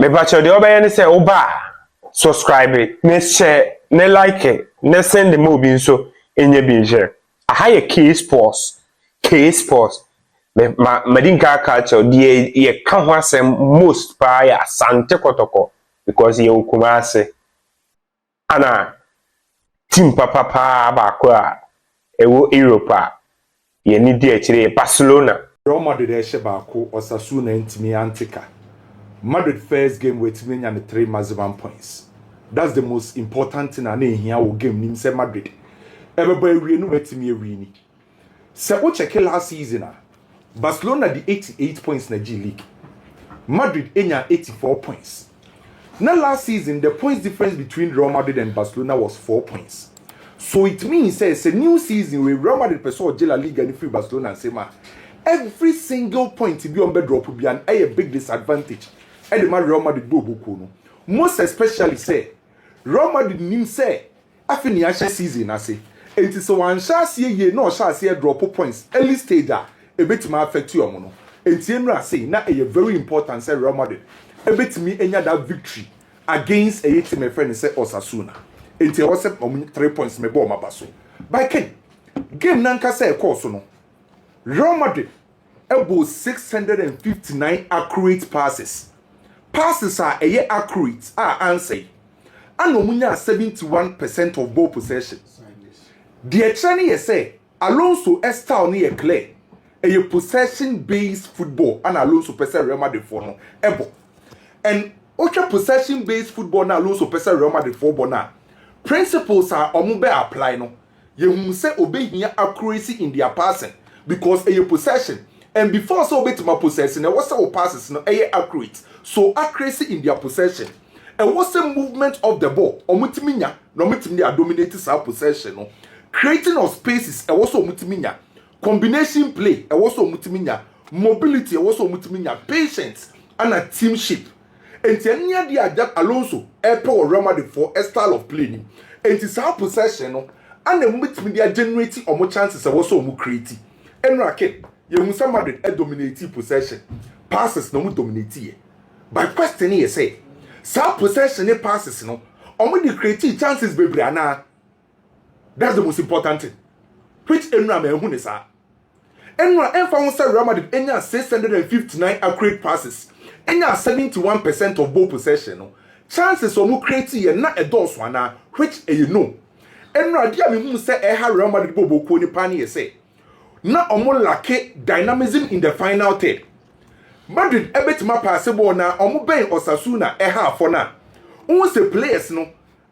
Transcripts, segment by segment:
Me pacho de obey ni say oba subscribe it, ne share, ne like it, ne send the movie so enye bi share. A higher key sports. Me din ka culture the ye ka ho asem most pa ya sante kotoko because ye Kumase ana team papa ba ko a ewo Europe a ye ni di akire Barcelona. Real Madrid baako Osasuna ntimi antika. Madrid first game with me and 3 maximum points. That's the most important thing and here will game nim say Madrid. Everybody we no wetimi ewini. Se o check last season Barcelona the 88 points na G League. Madrid enya 84 points. Now last season the points difference between Real Madrid and Barcelona was 4 points. So it means say it's a new season where Real Madrid person La Liga and free Barcelona and say every single point to be on bedrock will be a big disadvantage. And the man Real Madrid do book. Most especially say Real Madrid nim say after the season I say it is one shall see ye no shall see a drop of points early stage a bit may affect you mono. And Tiemra say now a very important say Real Madrid a bit me enya that victory against a team my friend say Osasuna. And it was 3 points me ball my basso. By Ken game nanka say course no. Real Madrid about 659 accurate passes. Passes are a year accurate answer. And omunya 71% of ball possession. The Chani say Alonso style ni clear. A possession based football and Alonso pesa Real Madrid for no ebo. And ultra possession based football na Alonso pesa Real Madrid for bona. Principles are omube apply no. You say obey here accuracy in their passing because a possession. And before so bit my possession, and what's our passes no accurate. So accuracy in their possession. And what's the movement of the ball? Omutiminya, no mutiminya dominates our possession. No? Creating of spaces, and also mutiminya. Combination play, and also mutiminya. Mobility, and also mutiminya. Patience, and a teamship. And near the adapt Alonso, Apple or Ramadi for a style of playing. And it's our possession, no? And the mutiminya generating or more chances, and also more creative. And racket. You must Madrid dominate possession. Passes no dominate. By question you say, some possession passes no. Only the creative chances baby ana. That's the most important thing. Which Enra me hu ne sa. Enra enfa say Real Madrid enya 659 accurate passes. Enya 71% of ball possession no. Chances omu creative na e dose ana which you know. Enra dia me hu say e ha Real Madrid bobo ko ni pani say. Na omo lake dynamism in the final third. Madrid ebetima passable na omo ben Osasuna ha for na. Won say players no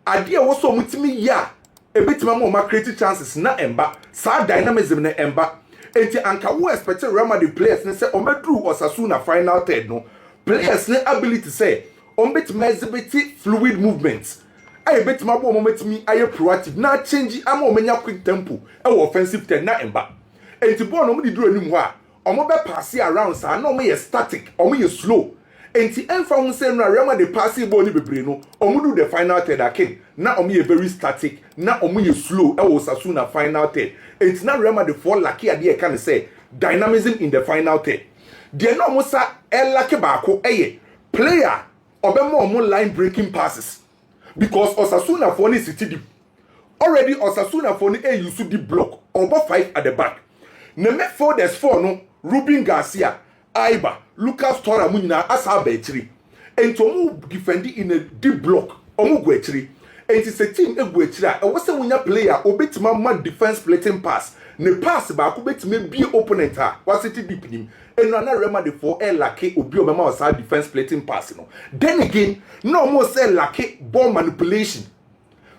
ade e wo so mutimi ya ebetima mo ma create chances na emba sa dynamism na emba enti anka wo expect Real Madrid players ne say omedru Osasuna final third no players ne ability say ombetima exhibit fluid movements ay betima bo mometimi aye proactive na change ama omenya quick tempo e wo offensive third na emba. And the ball no duro anim ho a omo be pass around sa na omo ye static omo ye slow and the enfa ho say no Real Madrid pass ball ni bebre no omo do the final third again na omo ye very static na omo ye slow e wo Sasuna final third and na Real Madrid for lucky ade e can say dynamism in the final third de na omo sa e lucky baako eye player obemo omo line breaking passes because Osasuna for ni city deep already Osasuna for ni e use the block over 5 at the back. Ne midfielders 4 no Ruben Garcia, Aiba, Lucas Torra munyina asa ba etiri. Enti omu defending in a deep block. Omu go etiri. Enti se team egu etiri a e wo se wunya player obetima man defense splitting pass. Ne pass ba ko betima bi opponent a wasiti deep nim. Enu na Real Madrid for e lake obi obema wasa defense splitting pass no. Then again, no more say lake ball manipulation.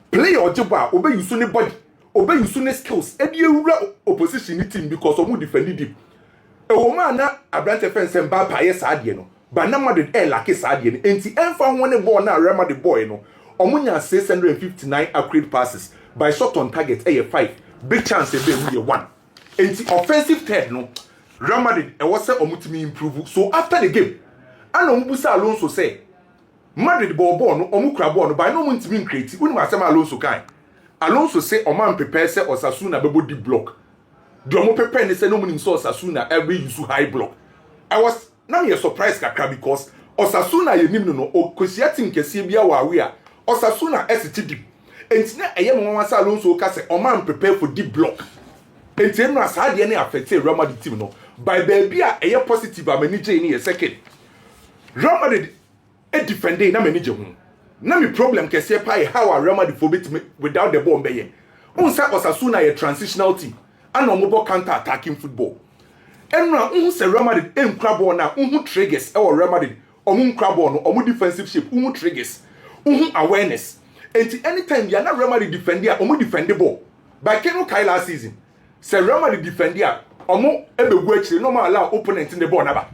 Player ojiba obe use ne body. Obey you skills and you opposition team because of defending deep. A woman na a branch fence and bar pay sadiano, but no Madrid air like a sadian, and the enfant one born now Rama the boy no. Omunya 659 accurate passes by shot on target A5. Big chance they be 1. And the offensive third no. Ramadid and was said omutimi improve. So after the game, and Ombusa Alonso say Madrid ball no omukra ball no by no one to mean creative. When my Alonso kind. Alonso say Oman prepare say Osasuna bebo deep block. Domo prepare ne say no meaning so Osasuna every use high block. I was now surprised kakra because Osasuna ye nim no okosia team kese bia wa we a Osasuna esiti deep entina eye mo wansa Alonso ka se o man prepare for deep block entina no asade ne affect Real Madrid team no by baby a eye positive amani ni second Real Madrid e defending na manager hu na me problem kese pa how Real Madrid for bit without the ball mbeye unsa Osasuna ye transitional team and omo counter attacking football enra se Real Madrid enkra ball na triggers e Real Madrid omu nkra ball no omu defensive shape triggers awareness and anytime you na Real Madrid defender omu defend the ball by Keno Kai last season say Real Madrid defender omu ebegu akire no ma allow opponent in the ball naba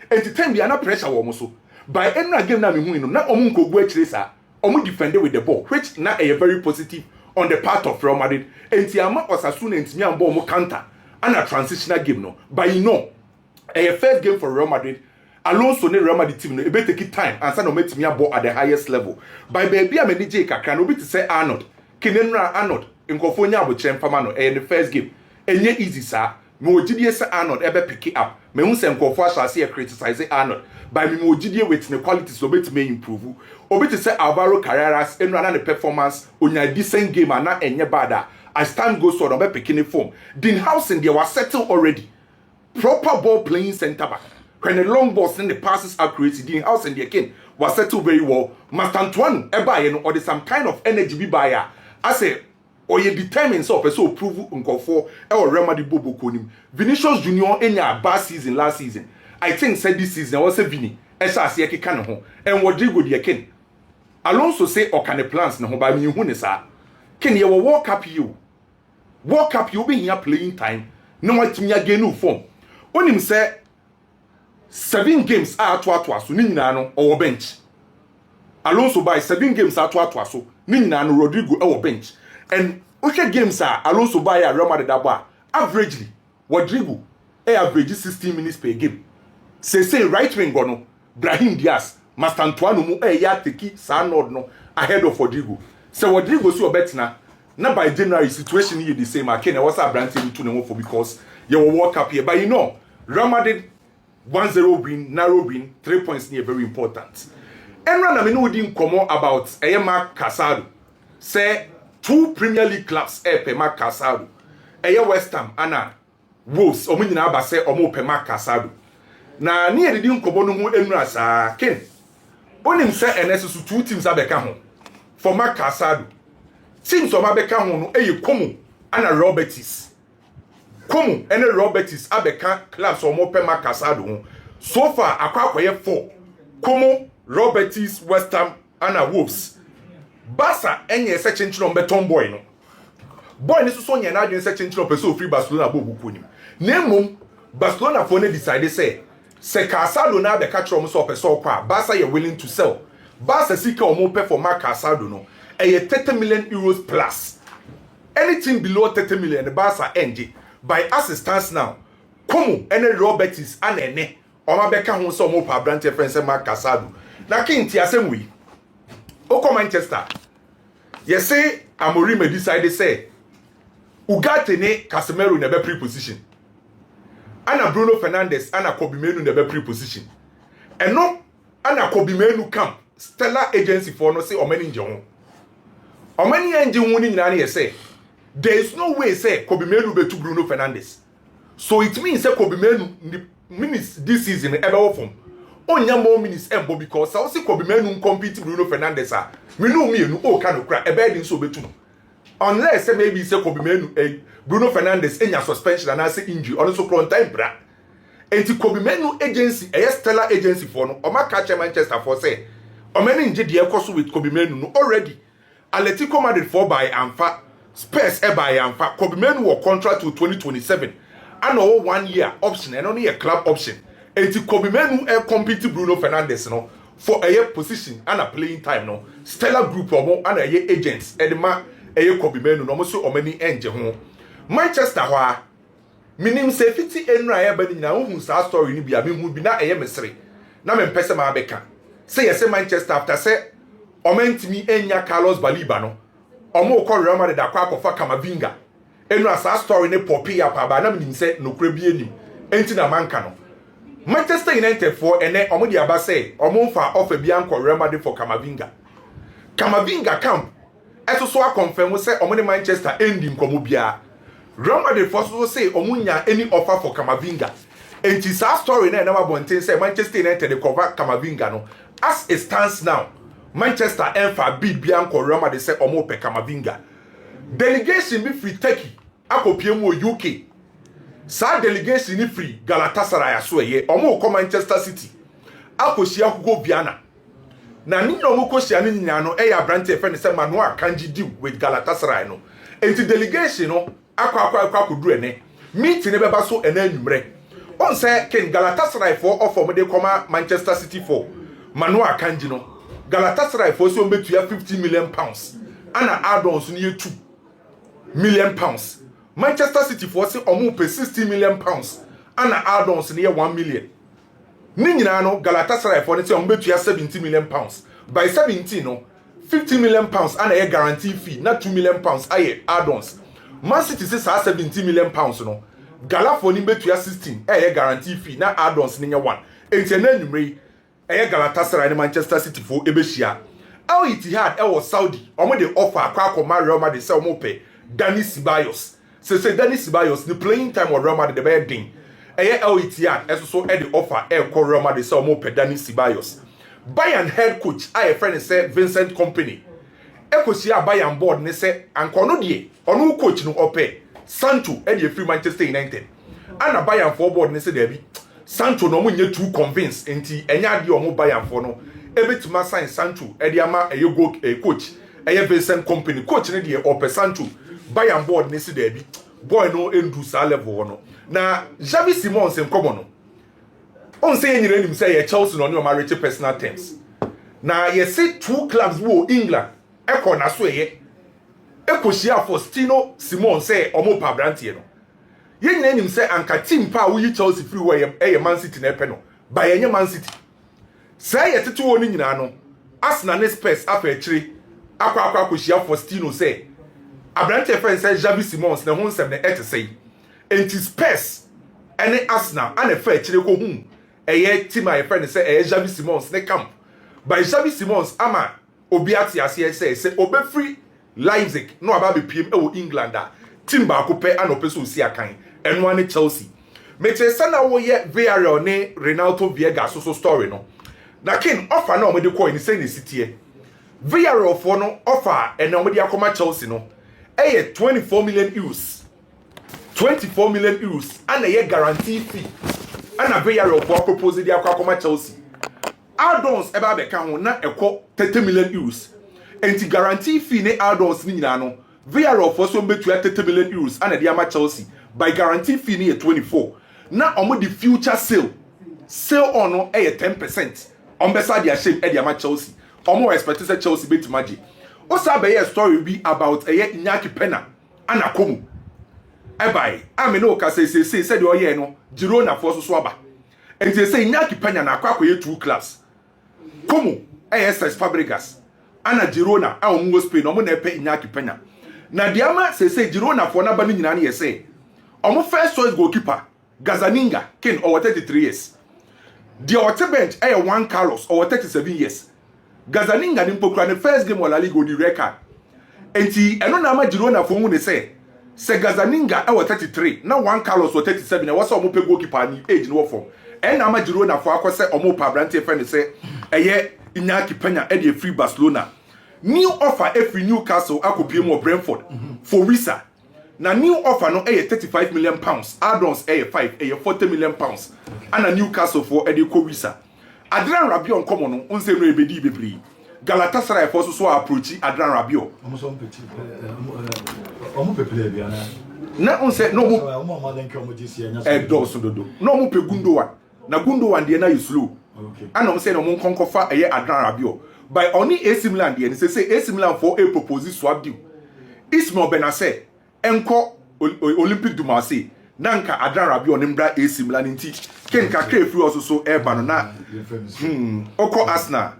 and time you na pressure wo so by enra game na me hu no na omu nkogu akire sa omu defend with the ball which na a very positive on the part of Real Madrid and ama Osasuna ntimi am ball mo counter and a transitional game no but you know a first game for Real Madrid Alonso ne Real Madrid team no e be take time and say no metimi abo at the highest level by baby am DJ kakra no be to say Arnold kinenra Arnold nkofo nya abo kyeremfama no the first game enye easy sir me ogidie say Arnold e be pick it up me hu say nkofo asase e criticize Arnold by me ogidie with the qualities so betime improve obi to say Alvaro Carreras enra na the performance onya decent game and na enye bad I stand go so no be picking form Dean House in there was settled already proper ball playing center back when the long balls and the passes are created Dean House and the again was settled very well Master Antoine eba you know or there's some kind of energy be buyer I say or you determine so person prove nkofo e Real Madrid bobo konim Vinicius Junior enya bad season last season I think said this season was a Vini e sha ase keka ne ho and Rodrigo de ken Alonso say o can plans ne ho ba mi hu ne sa ken ye wo World Cup you be here playing time no watimi again no form onim say 7 games are to so ni nyina no o bench Alonso by 7 games are to so ni nyina no Rodrigo e bench and okay games are Alonso by Real Madrid aba averagely Rodrigo average 16 minutes per game say right wing go no Brahim Diaz Master Antoine mu ya teki Sanod no ahead of Rodrigo say Rodrigo so betina na by January situation here the same again was a brand team to no for because you will walk up here but you know Real Madrid 1-0 win narrow win 3 points near very important and run me no din komo about Marc Casado say 2 Premier League clubs pe Marc Casado West Ham ana Wolves omo nyina ba say omo pe Marc Casado na ne ye din komo no hu enura sa ken onim say NS 2 teams abeka ho for Marc Casado teams o mabeka ho no Como ana Robertis Como ene Robertis abeka clubs o mo pe Marc Casado ho so far akwakoye 4 Como Robertis West Ham ana Wolves Barca enye se chenchino beton boy no boy ni so nya na adwen se chenchino person free Barcelona bobu konim na mum Barcelona for ne decide say Casado na abeka trom so person kwa Barca you willing to sell Barca sika o mo pe for Marc Casado no 30 million euros plus anything below 30 million the Barca NG by as it stands now Como ene Robertis anene o ma beka ho so mo pa brand friend say Marc Casado na kinti asem wi o Manchester you say Amorim decide say Ugarte ne Casemiro na be pre-position ana Bruno Fernandes ana Kobe Menu na be pre-position eno ana Kobe Menu camp Stellar agency for no say o mani nje ho o mani nje ho ni nyina na ye say there is no way say Kobe Menu be to Bruno Fernandes so it means say Kobe Menu minutes this season ebe form onya more minutes embo because say say Kobe Menu compete Bruno Fernandes a menu mienu o ka no kra ebe din so betu unless say maybe say Kobe Menu Bruno Fernandes enya suspension and say injury on so clone time bra enti Kobe Menu agency Stellar agency for no o ma catch Manchester for say o many nje de ekoso with Kobe Menu no already Atletico Madrid for by Amfa Spurs by Amfa Kobe Menu will contract to 2027 and 1 year option and only a club option enti Kobe Menu compete Bruno Fernandes no for a position and a playing time no Stellar group or and a agents and ma Kobe Menu no so o many enje ho Manchester ho minim say fiti enra ya bani na hu sa story ni bia me hu bi na mesre na me mpese ma beka say yes Manchester after say o mentimi enya Carlos Baliba no omo ko Real Madrid akwa akofa Kamavinga enra sa story ne popi ya pa ba na minim say no kura bi enim enti na manka no Manchester United for ene omo di aba say omo fa offer bi anko Real Madrid for Camavinga. Camavinga camp eso so a confirm say omo ne Manchester ending komo bia. Real Madrid for so say omo nya any offer for Camavinga. And it's a story na never bonten say Manchester United dey cover Camavinga no. As it stands now, Manchester enfa bid bi anko Real Madrid say omo pe Camavinga. Delegation be free Turkey akopie mu UK. Sa delegation ni free Galatasaray aso eye omo ko Manchester City akosia kugo Viana na ni no mo kosia ni nyina no e ya brante e fe ne se Manuel Kanji deal with Galatasaray no enti delegation no akwa akuduru ene meeting ne beba so ene anwumre on say ken Galatasaray for offer mo de koma Manchester City for Manuel Kanji no Galatasaray for so betua 50 million pounds ana add-ons ni 2 million pounds. Manchester City for say omo pay 60 million pounds and add-ons near 1 million. Ni nyina no Galatasaray for say omo betua 70 million pounds. By 17 no 50 million pounds and a guarantee fee, not 2 million pounds aye add-ons. Man City say 70 million pounds no. Gala for ni betua 16 a guarantee fee, na add-ons near 1. Enti na numre a Galatasaray and Manchester City for ebeshia. Al Ittihad e was Saudi omo de offer akwa Real Madrid say omo pay Dani Ceballos. Say Dani Ceballos the playing time of Real Madrid the bad thing. El Ittihad so the offer Real Madrid say omo pe Dani Ceballos. Bayern head coach I friend say Vincent Kompany. Ekosia Bayern board ne say anko no die onu coach no ope Sancho e free Manchester United. Ana Bayern for board ne say there be Sancho no mo nye too convinced enti enya de omo Bayern for no ebetima sign Sancho e de ama go coach Vincent Kompany coach ne de ope Sancho Bayern board ne say there be boy no endu sa level no na Xavi Simons en komo no on say nyire nim say Chelsea no ma reach personal terms na ye say 2 clubs wo England e na so ye ekohia Faustino Simons say omo pa brantie no ye nyire nim say anka team pa wo yi Chelsea free wo ye Man City na epe no ba ye nye Man City say ye tete wo ni nyina no Arsenal ne Spurs afa akire akwa kohia Faustino say Abrante friend say Xavi Simons na hun sem na et say enti Spurs ene Arsenal ana fa chire ko hu eye team a friend say eye Xavi Simons ne camp by Xavi Simons ama obi ati ase say obe free Leipzig no aba be pm e wo England a team ba ko pe ana ope so si akan eno ane Chelsea meche sana wo ye Villarreal ne Renato Viegas so story no na kin offer na o me de ko ni say ne sitie Villarreal for no offer ene o me de akoma Chelsea no 24 million euros. 24 million euros and a guarantee fee. And a Villarreal for proposal the akwa Chelsea. Add-ons eba beka ho na ekọ 30 million euros. And the guarantee fee ne add-ons ni nyina no. Villarreal for so betua 30 million euros and the ama Chelsea. By guarantee fee ni 24. Na omo the future sale. Sale on no 10%. Ombesa dia shame e the ama Chelsea. Omo expect say Chelsea bet magic. Osa be a story be about Iñaki Pena anakomu. Ebai, ame no ka say said o ye no Girona for so aba. And they say Iñaki Pena na akwa koye 2 class. Komu ASS Fabregas. Ana Girona a omo Spain omo na epe Iñaki Pena. Na diama say Girona for na ba ni nyina na ye say. Omo first choice goalkeeper Gazzaniga ken over 33 years. The outer bench 1 Carlos over 37 years. Gazzaniga ni mpokra ne first game wala liga di record. Enti eno na ama Girona for hu ne say Gazzaniga e 33 na 1 Carlos o 37 e wasa omo pe goalkeeper ni age no form. En na ama Girona for akose omo pa brante fe ne say eye Iñaki Pena e dey free Barcelona. New offer e free Newcastle akopie mo Brentford for Wisa. Na new offer no e 35 million pounds. Add-ons e 5 e 40 million pounds. And a Newcastle for e dey ko Wisa. Adrian Rabiot komo no onse no ebedi bebri. Galatasaray for so approach Adrian Rabiot. Omo pepele bia na onse no mo omo madenke omo disi enya so do so dodo. No mo pe Gundogan. Na Gundogan de na you slow. Okay. And I'm saying no mo konkofa eye Adrian Rabiot. By only AC Milan de say AC Milan for a proposal swap deal. Ismail Benasser enko Olympique du Marseille. Nanka Adrian Rabiot nimbra AC Milan nti ken kakra free also so eba no na oko Arsenal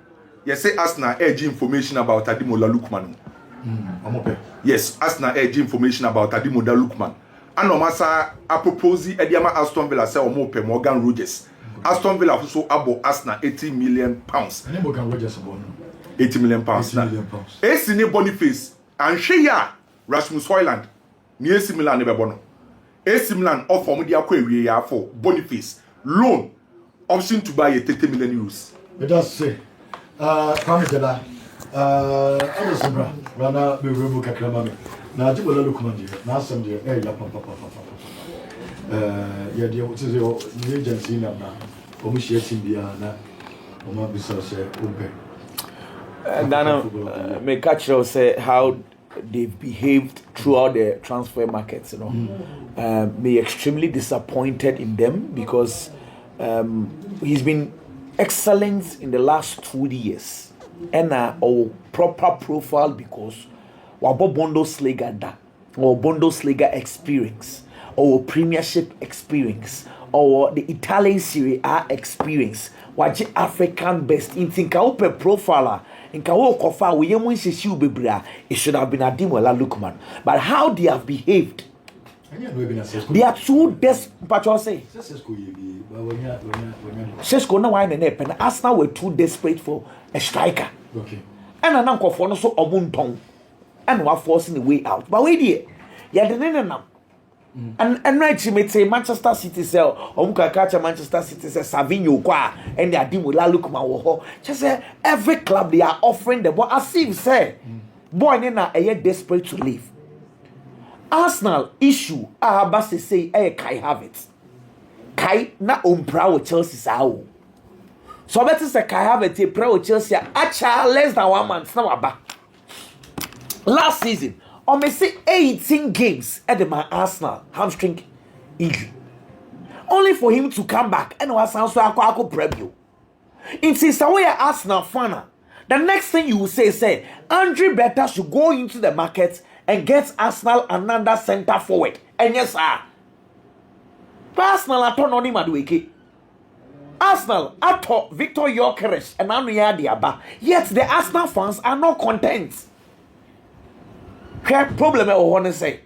you say Arsenal edge information about Ademola Lookman yes Arsenal edge information about Ademola Lookman and no masa a propose Ediama Aston Villa say omo pe Morgan Rogers Aston Villa also abo Arsenal 80 million pounds. And then can Rogers about 80 million pounds. 80 million pounds. AC ne Boniface and Shea Rasmus Højlund. Ni AC Milan ne bebono. AC Milan offer mo dia kwa ewie ya for Boniface loan option to buy 30 million euros. Let us say Pamela Anderson Rana be rebu kakra mame. Na jibola lokumandi na asem de ya papa. Yeah, the agency na omushie timbia na oma bisa say obe. Dana may catch us say how they've behaved throughout the transfer markets, you know. Me extremely disappointed in them because he's been excellent in the last 2 years and our proper profile because wabo Bundesliga da or Bundesliga experience or Premiership experience or the Italian Serie A experience waje African best in thinka open profile in kawo kofa we yemu nsisi ubebra it should have been Ademola Lookman, but how they have behaved, they are too desperate. Say Sesko na why na pen Arsenal were too desperate for a striker. Okay. And an for no so obuntong and were forcing the way out. But wait here, yeah, the name. And right, she may say Manchester City sell Omuka catch Manchester City says Savinho qua and they are dealing with La Lukman woho. Just say every club they are offering the ball as if say boy nena a desperate to leave. Arsenal issue Abasi say Kai have it. Kai na umpra with Chelsea sao. So better say Kai have it pro with Chelsea acha less than 1 month now aba. Last season or may say 18 games at the my Arsenal hamstring injury. Only for him to come back and was also a preview. In sister way Arsenal fan. The next thing you will say Andre Berta should go into the market and get Arsenal another center forward. And yes, sir. Arsenal are turn on him at wiki. Arsenal are Victor Gyökeres and Anuya Diaba. Yet the Arsenal fans are not content. What problem I want to say?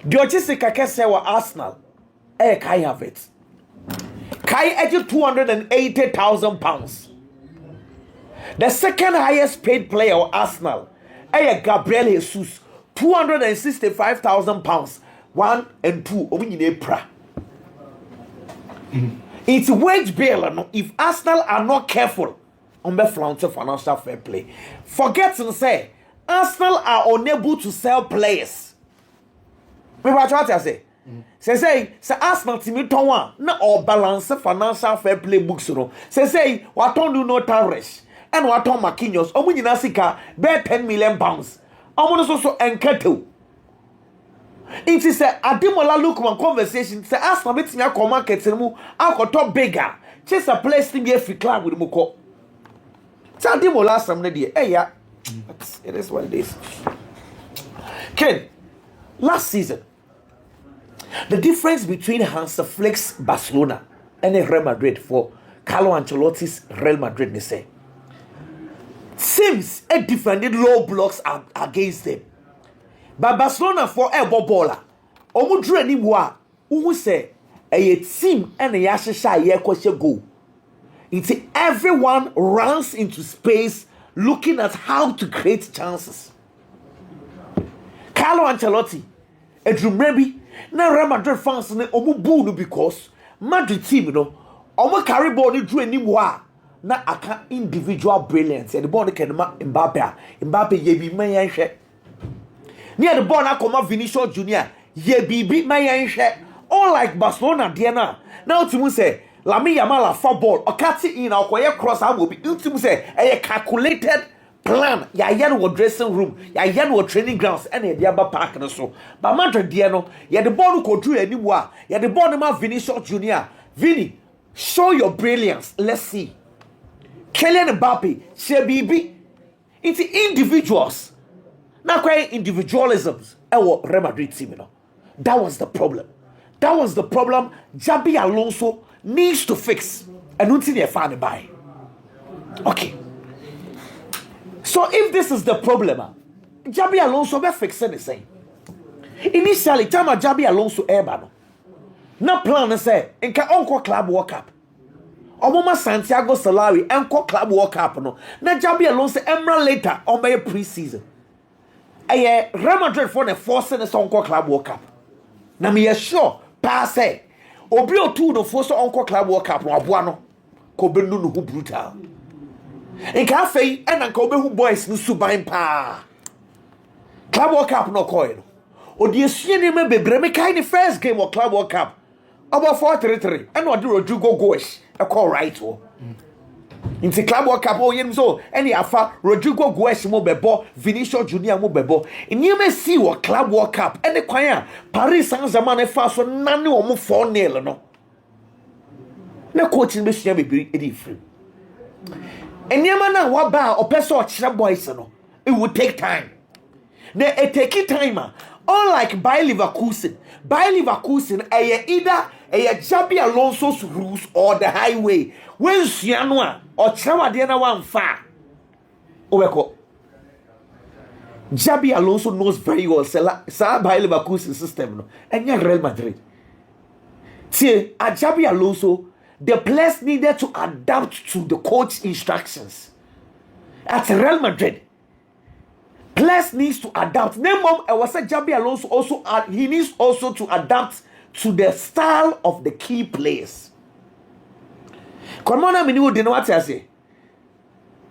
Diogisi Kake say wa Arsenal. Kai have it. Kai edged £280,000. The second highest paid player of Arsenal. Gabriel Jesus, £265,000. 1 and 2. It's wage bill. If Arsenal are not careful on the front of financial fair play, forget to say Arsenal are unable to sell players. Remember what I say? Say Arsenal timi tonwa na or balance financial fair play books no. Say what don't do no Tavares and what on Marquinhos. Omu nyina sika bear £10 million. Omu so enketo. It is a Ademola Lookman conversation. Say Arsenal betimi akọ market mu akọ bigger. Chase a place to be a free club with Moko. Say Ademola some dey. Yeah. It is what it is. Ken, last season, the difference between Hans Flick's Barcelona and Real Madrid for Carlo Ancelotti's Real Madrid, they say, seems a defended low blocks against them. But Barcelona for a baller, Omudre anymore, who say a team and a Yasha ye question go. It's everyone runs into space looking at how to create chances. Carlo Ancelotti, maybe na Real Madrid fans ne omu boo no because Madrid team no omu carry ball ni drew anymore na aka individual brilliance. The ball can Mbappe ye bi man yan hwe. Near the ball na koma Vinicius Junior ye bi man yan hwe. All like Barcelona there na. Now to say Lamine Yamal for ball or catch it in or cross will be ultimate say a calculated plan. Ya yan wo dressing room, ya yan wo training grounds and the other park and so. But Madrid Diano, ya the ball go through anymore. Ya the ball ma Vinicius Junior. Vini, show your brilliance. Let's see. Kylian Mbappe, Shebibi, it's individuals. Now quite individualisms. Real Madrid team, you know. That was the problem. That was the problem. Xabi Alonso needs to fix. And until they find a buy. Okay. So if this is the problem, Xabi Alonso be fixing the same. Initially, time Xabi Alonso no plan say, in ka uncle club World Cup. Omoma Santiago Solari enko Club World Cup no. Na Xabi Alonso emra later on by pre-season. Real Madrid for the force and Sonko Club World Cup. Na me sure pass obi otu no force Onko Club World Cup no aboa no ko benu no hu brutal. Nka afei ena nka obehu boys no suban pa. Club World Cup no koy no. Odi esue ne me bebre me kai the first game of Club World Cup. About 4-3-3 and odi Rodrigo Goes e call right o. Inti Club World Cup o yen so any afa Rodrigo Goes mo bebo Vinicius Junior mo bebo. Enyeme si wo Club World Cup and the kwan a Paris Saint-Germain e fa so nane o mo 4-0 no. Na coach be sua bebiri e di free. Enyema na wa ba opeso o kire boys no. It would take time. Na it take time. Unlike Bayer Leverkusen either Xabi Alonso's rules or the highway. When Sianwa or Chawadena one far. Oveko. Xabi Alonso knows very well Bayer Leverkusen system no. And Real Madrid. See, at Xabi Alonso, the players needed to adapt to the coach instructions. At Real Madrid, players needs to adapt. Nemom, I was saying Xabi Alonso also he needs also to adapt to the style of the key players. Come on, I mean, you know what I say.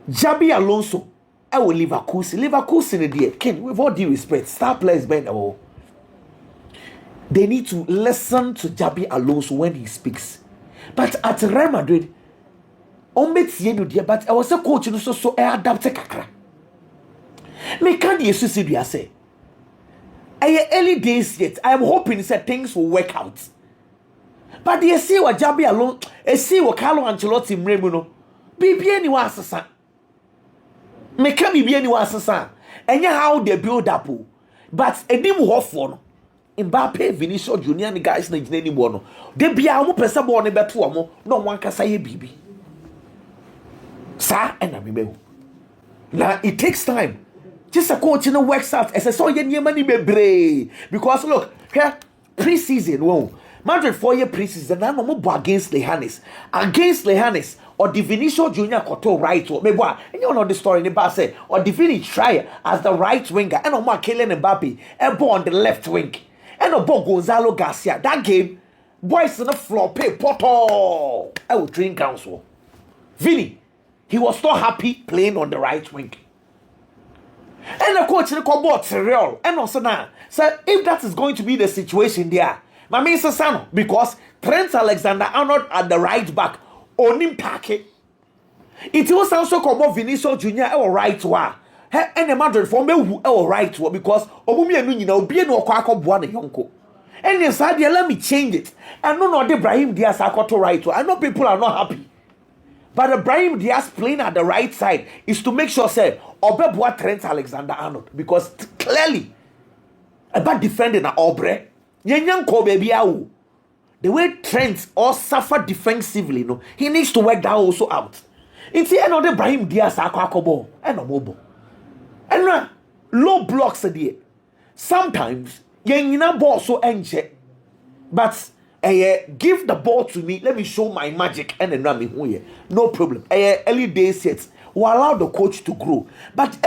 Xabi Alonso, I will Leverkusen there. Ken, with all due respect, star players bend all. They need to listen to Xabi Alonso when he speaks. But at Real Madrid, but I was a coach so I adapted kakra. Me can't you say early days yet. I am hoping that things will work out. But you see what Xabi Alonso, see what Carlo Ancelotti mremuno. Bibi any wasasa. Me can be any wasasa. And how they build up. But a dim hof Mbappe, Vinicius Junior and the guys na jine ni bono. They be a mo pesa bo ne beto amo. No one can say bibi. Sa and na now it takes time. Just a coach in the works out as I saw your money be because look here pre-season whoa Madrid 4-year pre-season now no more against Lehanes or the Vinicius Junior Koto right or maybe and you know the story in the bar say or the Vini try as the right winger and Omar Kylian Mbappe and Bo on the left wing and Bo Gonzalo Garcia that game boys on the floor pay poto I will train council Vini he was not happy playing on the right wing. And the coach in the real and also now. So if that is going to be the situation there, my main son, because Trent Alexander-Arnold at the right back, onim take. It was also come Vinicius Junior or right wa. And the Madrid for me or right wa because obumi enu nyina obi no kwa akọboa ne yonko. And inside there let me change it. And no Ibrahim Diaz akoto right wa. I know people are not happy. But Ibrahim Diaz playing at the right side is to make sure say Obeboa Trent Alexander-Arnold because clearly about defending a Obre Yenyanko baby awu. The way Trent or suffer defensively no he needs to work that also out. It's the end of the Ibrahim Diaz akobo and no mobile. And low blocks there. Sometimes yena ball so enche but give the ball to me. Let me show my magic and then run me. No problem. Early days yet. We allow the coach to grow. But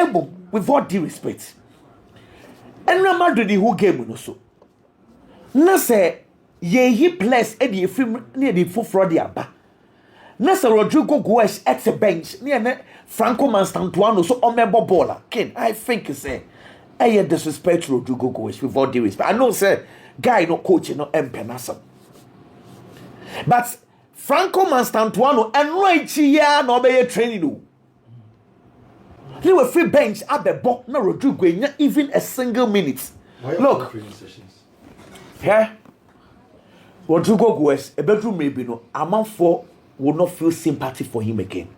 with all due respect, and Real Madrid who game also. Na say ye place e the film near the full the aba. Na say Rodrigo Goes at the bench near Franco Manstantuano so on member baller. Ken, I think say disrespect Rodrigo Goes with all due respect. I know say guy no coach no empenasa. But Franco Manstantuano and right here no be training no. He was free bench at the box no Rodrigo even a single minute. Look. Here Rodrigo Goes a bedroom maybe no amount for will not feel sympathy for him again.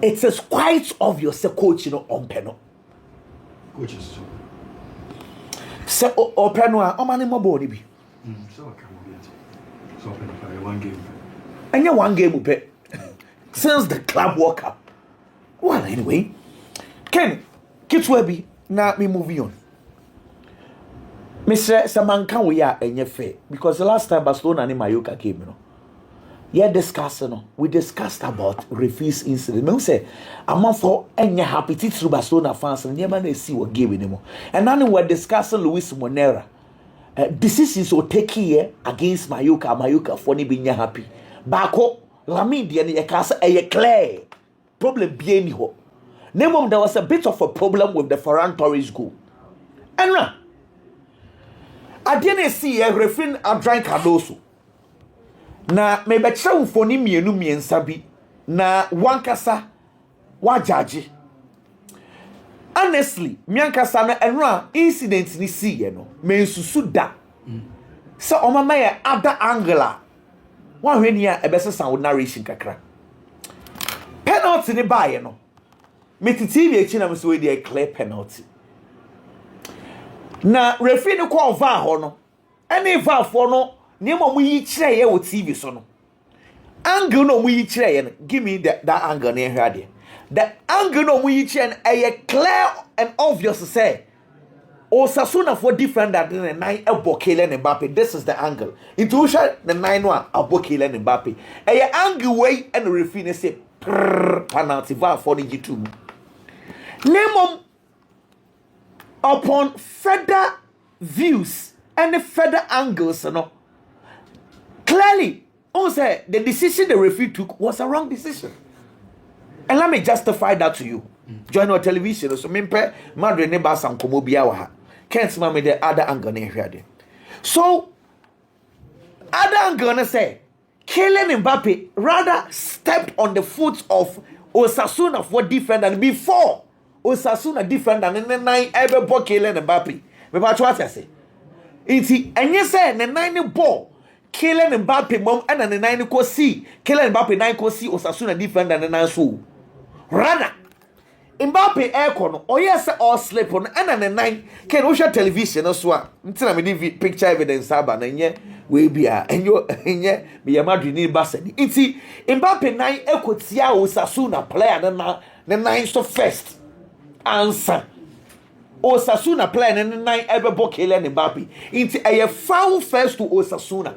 It is quite obvious the coach on penal. Coaches too. So penal o mani mo body bi. So one game. And you one game up since the Club World Cup. Well, anyway, Ken, Kitwebi, now me moving on. Mr. Samankan we are in your fair because the last time Barcelona and Mallorca came, yeah, we discussed about refuse incident. Me say, I'm for any happy through Barcelona fans and never they see what game anymore. And then we're discussing Luis Monera. Decisions will take here against Mayuka for being happy. Bako, Lamine, the Casa, a clear problem being ho. Name there was a bit of a problem with the Ferran Torres goal. And I didn't see a referee a drink Cardoso. Na me betra ufoni mienu miensa bi na wankasa wajaji. Honestly, miankasa na enra incident ni see ye no me nsusu da. So omama ye other angle. Wan hwe ni a ebese sound narration kakra. Penalty ni ba ye no. Me TV echi na me so we dey clear penalty. Na referee ni ko va ho no. Any va for no Nemo mu yi kire ye wo TV so no. Angle no mu yi kire ye no. Give me that angle na ehwa de. The angle no mu yi kire no clear and obvious say Osasuna for different than the 9 Kylian Mbappe. This is the angle. Into the 9-1 Kylian Mbappe. Angle way and referee say penalty va for the G2. Nemo upon further views and further angles no. Clearly, also the decision the referee took was a wrong decision. And let me justify that to you. Join our television. So, Mimpe, Madre Neba San Komobiawa. Can't smell me the other angle here. So, other angle say, Kylian Mbappe rather stepped on the foot of Osasuna for different than before. Osasuna different than the 9 ever ball Kylian Mbappe. But what I say? It's and you say the 9 ball. Kylian Mbappe mom and the 9 ko see Kylian Mbappe 9 ko see Osasuna different than the 9 so rather Mbappe aircon or yes or slip on and the 9 can watch television so until I mean picture evidence aba na nye we bia enye me Madrid ni Barca it's Mbappe 9 ekotia Osasuna player na the 9 so first answer Osasuna player na 9 ever ball Kylian Mbappe it's a foul first to Osasuna.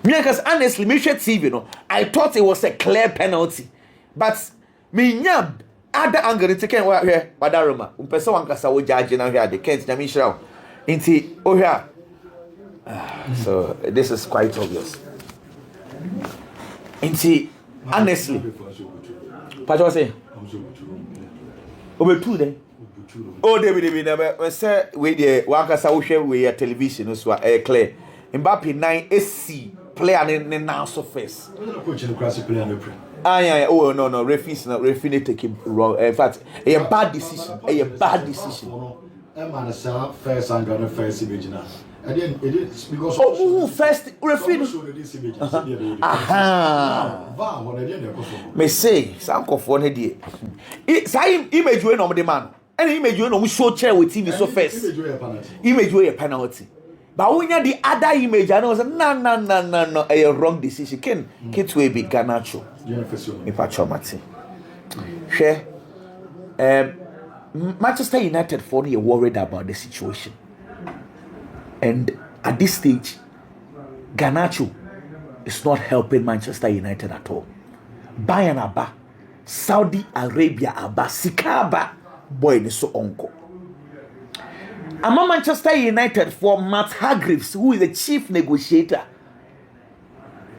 Because honestly, me share TV, no. I thought it was a clear penalty, but me nyam other angle take here, Badaroma. Person wankasa wo judge na here the Kent na me share. Inti oh here. So this is quite obvious. Inti honestly, what was say? Over two then. Oh, David, never say we the wankasa wo share we television so clear. Mbappe 9 SC player in now so first. Yeah. Oh no. Referee take him wrong. In fact, a bad decision. First angle, first image now. And then it is because first referee. Me say some for ne die. Say image we no the man. And image we no show chair with TV so first. Image we a penalty. But when you the other image, I know no, a wrong decision. Kids will be Garnacho. If I traumatic. Share. Manchester United for you worried about the situation. And at this stage, Garnacho is not helping Manchester United at all. Bayern Abba, Saudi Arabia Abba, Sikaba, boy, is so uncle. I'm a Manchester United for Matt Hargreaves, who is the chief negotiator.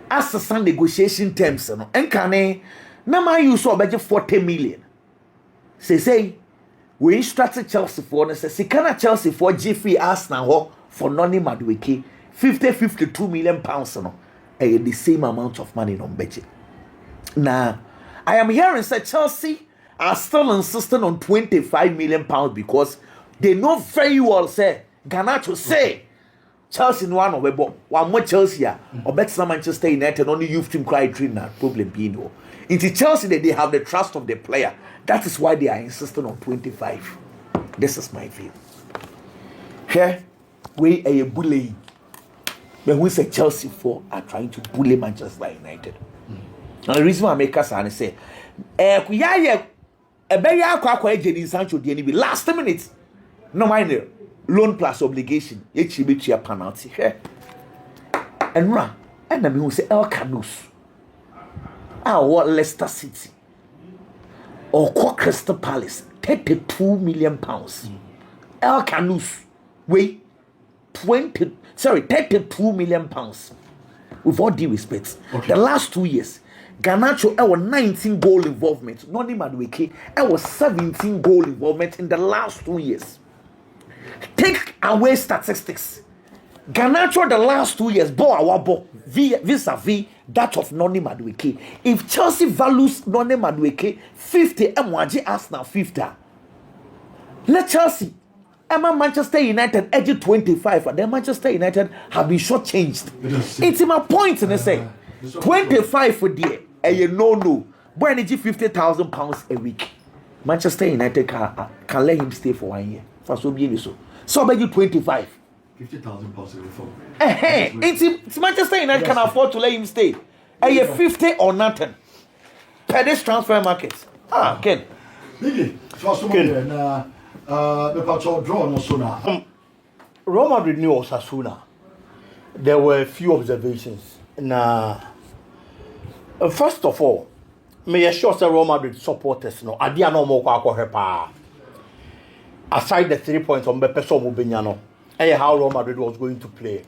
As some negotiation terms, and can now you saw about 40 million. Say, we instructed Chelsea for, and say, can Chelsea for Jeffrey Arsenal for Noni Madueke 52 million pounds, the same amount of money on budget. Now, I am hearing say Chelsea are still insisting on 25 million pounds because they know very well say Garnacho say Chelsea no one over one more Chelsea or better Manchester United only youth team cry dream na problem being no. Into Chelsea they have the trust of the player. That is why they are insisting on 25. This is my view. Here we a bully. But we say Chelsea for are trying to bully Manchester United. And the reason why I make us and say a very aqua Sancho the last minute. No mind loan plus obligation. Each penalty. And And I say El Canus. What Leicester City or Crystal Palace, £32 million. El Canus, wait, 32 million pounds. With all due respect, the last 2 years, Garnacho was 19 goal involvement. Noni Madueke, was 17 goal involvement in the last 2 years. Take away statistics. Garnacho the last 2 years, vis-a-vis that of Noni Madueke. If Chelsea values Noni Madueke 50, MYG Arsenal 50. Let Chelsea, Manchester United edge 25, and then Manchester United have been shortchanged. It's my point in the say 25 for the no. But energy £50,000 a week. Manchester United can let him stay for 1 year. For so be so. So I beg you 25. £50,000 a week for. It's Manchester United can afford to let him stay. A year 50 or nothing. Per this transfer market. Ken. Biggie. So Real Madrid knew Osasuna. There were a few observations. First of all, may I sure say Real Madrid supporters no. Adi no more kwa aside the 3 points on Bepeso Mubinyano, and how Real Madrid was going to play.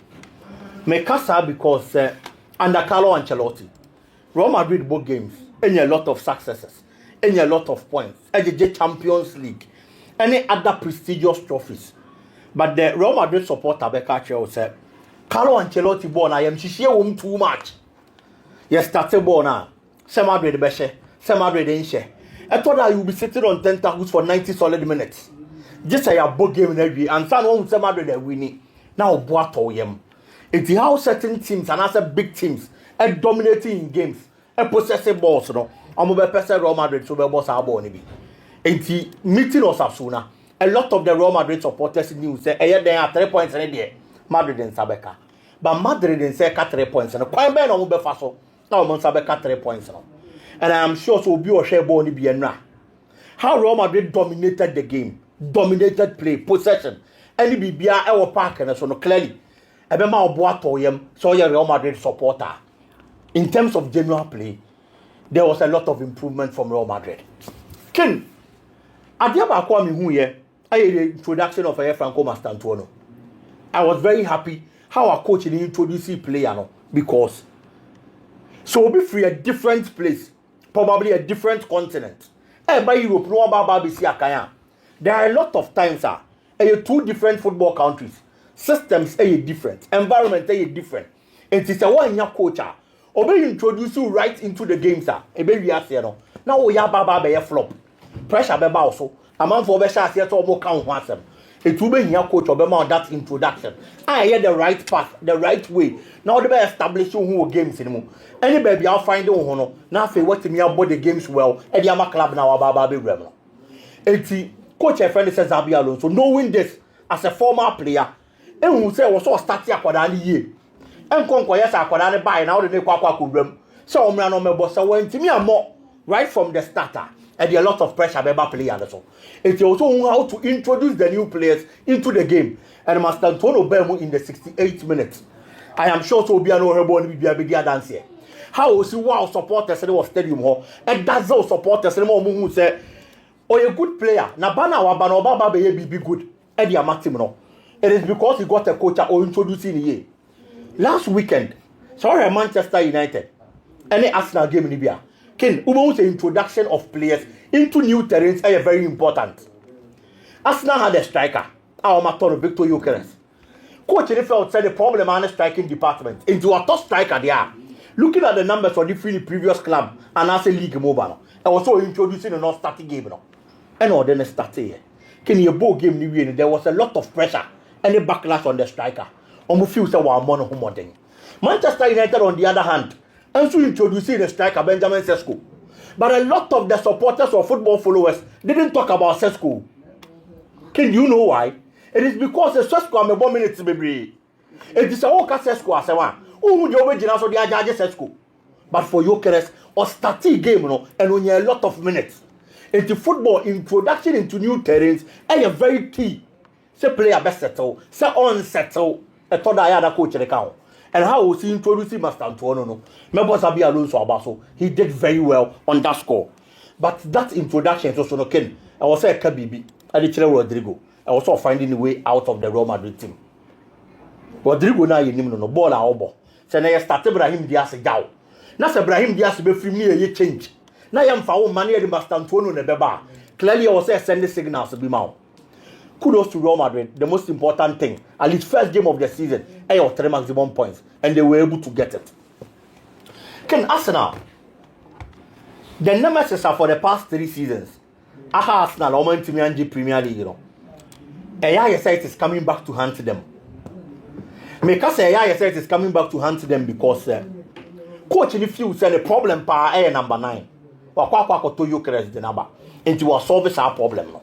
May Casa because under Carlo Ancelotti, Real Madrid both games, and a lot of successes, and a lot of points, and the Champions League. Any other prestigious trophies. But the Real Madrid supporter Becca said, Carlo Ancelotti born, I am she too much. Yes, started born now. Some Madrid Beshe, some Madrid Inche. I thought that you would be sitting on 10 tackles for 90 solid minutes. Just say a book game in every and some won't say Madrid are winning. Now, Boato yem. It's how certain teams and other big teams are dominating in games and possessing balls. No, I'm a person Real Madrid, so we're boss our born. In the meeting Osasuna, a lot of the Real Madrid supporters knew say, they are 3 points in a day. Madrid and Sabeka. But Madrid didn't say 3 points. And quite bad on Befaso. Now, Sabeka 3 points. And I am sure so be a share boni be a how Real Madrid dominated the game, dominated play, possession. Any BBA our park and so clearly. Ebema Boato yem, so your Real Madrid supporter. In terms of general play, there was a lot of improvement from Real Madrid. Ken. Adiaba Kwame Huye, I had the introduction of Franco Mastantuono. I was very happy how our coach introduced the player because so we'll be free a different place, probably a different continent. By Europe, no about there are a lot of times, two different football countries, systems are different, environment are different. It is a one year coach. Obey introduce you right into the game, sir. Now we are Baba be a flop. Pressure be also. A man for Besha here to almost count once. It will be here coach or that introduction. I hear the right path, the right way. Now the be establishing who games anymore. Any baby I'll find on now for what me about the games well. And the club now Baba be rebel. Coach a friend says Alonso, knowing this as a former player, and who say was so starting akwadani ye. And konko yes akwadani buy now the ne kwakwa kubram. So omra no me boss so ntimi ammo right from the starter. And a lot of pressure by player and so. It's also how to introduce the new players into the game. And Master Antonio Bemu in the 68 minutes. I am sure so be an overborn be a big dance here. How was wow supporters in the stadium hall and that's those supporters and more who say, oh, a good player. Nabana Wabanoba be good. Eddie Maximo. It is because he got a coach or introducing here. Last weekend, sorry, Manchester United. Any Arsenal game in Libya. Ken, Ubo's introduction of players into new terrains is very important. Arsenal had a striker, our Maton Victor Gyökeres. Coach NFL said the problem on the striking department. Into a top striker they are. Looking at the numbers for the previous club and as a league mobile, and also introducing a non-starting game. And then start here. Ken, your ball game there was a lot of pressure and a backlash on the striker. Almost feels that one more thing. Manchester United, on the other hand, also introducing the striker Benjamin Sesko. But a lot of the supporters or football followers didn't talk about Sesko. Can you know why? It is because the Sesko am a 1 minute baby. It is a Oka Sesko as a one. Who would you imagine also the Ajaja Sesko? But for Gyökeres or starting game, and when you a lot of minutes. Into football introduction into new terrains, and a very key. Say player best settle, say unsettle. I thought I had a coach in the count. and how was he introducing Master Antonio? No, remember Sabi Alonso Abaso, he did very well on that score. But that introduction is also no Ken. I was saying Kabibi, Adichele Rodrigo. I was also finding a way out of the Real Madrid team. Rodrigo na yenim no ball a obo. Say na ye start Ibrahim Diaz jaw. Na say Ibrahim Diaz be free me ye change. Na ye mfa wo mane de Master Antonio na beba. Clearly I was say send the signals be ma. Kudos to Real Madrid. The most important thing, at least first game of the season, they have 3 maximum points, and they were able to get it. Can Arsenal, the nemesis are for the past 3 seasons. Aha Arsenal, Oman Timianji Premier League, you know. Aya say it is coming back to hunt them. Because Aya say it is coming back to hunt them because coach in the field said the problem pa number 9. Wakwa to you the number. And you are solving our problem now.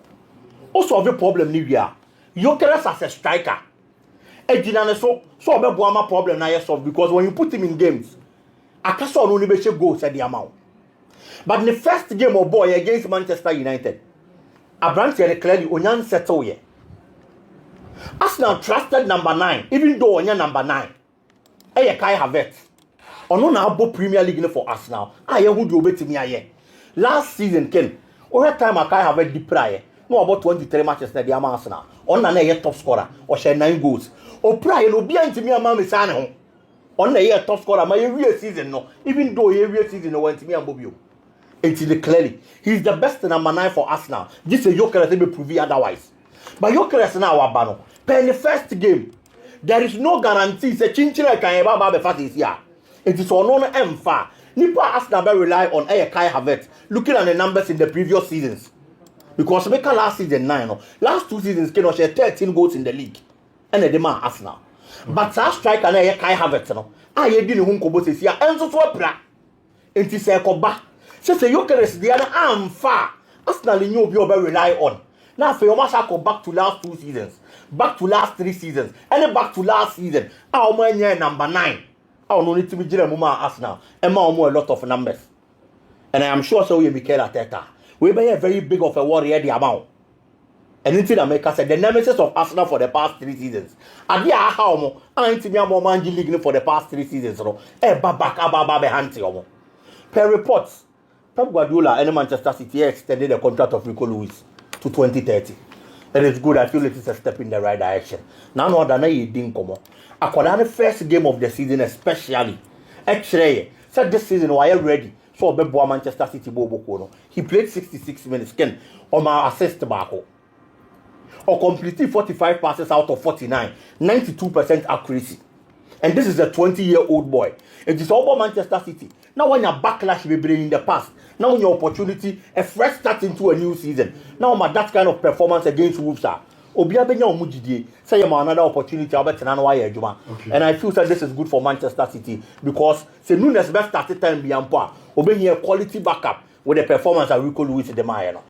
Also have a problem ni wia. Gyökeres as a striker. Ejina so obebo ama problem na solve because when you put him in games, akaso no be she goals at the amount. But in the first game of boy against Manchester United, Abrante clearly onyan settle here. Arsenal trusted number 9, even though onyan number 9. Kai Havertz. Ono na abo Premier League for Arsenal. Aye hu di obetimi aye. Last season Ken, over time Kai Havertz di prayer. No about 23 matches na the Arsenal. On na ye top scorer or share 9 goals. O prayer no bia ntimi ama me sa ne ho. On na ye top scorer ma ye season no. Even though ye season no ntimi ambobio. Until clearly he's the best number 9 for Arsenal. This is Gyökeres be prove otherwise. But Gyökeres na wa ba no. Per the first game there is no guarantee say chinchira kan e ba be fast here. It is on emfa. Nipa Arsenal be rely on Kai Havertz looking at the numbers in the previous seasons. Because Meka last season 9, no. Last 2 seasons came share 13 goals in the league. And the man Arsenal. But that striker na Kai Havertz no. Aye di ne hu nkobo sesia enso so pra. Enti se ekoba. Se Gyökeres dia na amfa. Arsenal nyo obi oba rely on. Now for your match back to last 2 seasons. Back to last 3 seasons. And back to last season. Our man number 9. Our no need to be jira muma Arsenal. And ma a lot of numbers. And I am sure so we Mikel Arteta. We be a very big of a warrior the amount. And anything America said the nemesis of Arsenal for the past 3 seasons. Adia how mo antimia mo manji league for the past 3 seasons no. Babaka be hanti omo. Per reports, Pep Guardiola and Manchester City extended the contract of Rico Lewis to 2030. And it's good. I feel it is a step in the right direction. Now no other na you didn't come. According the first game of the season especially. Actually, said this season why ready. So Bebo Manchester City Bobo. He played 66 minutes. Ken on my assist back. Or completed 45 passes out of 49, 92% accuracy. And this is a 20-year-old boy. It is all about Manchester City. Now when your backlash will be in the past, now when your opportunity, a fresh start into a new season. Now that kind of performance against Wolves are. Say another opportunity and I feel that this is good for Manchester City because say Nunes best started time beyond par. Obey here quality backup with the performance of Rico Lewis in the Mayer.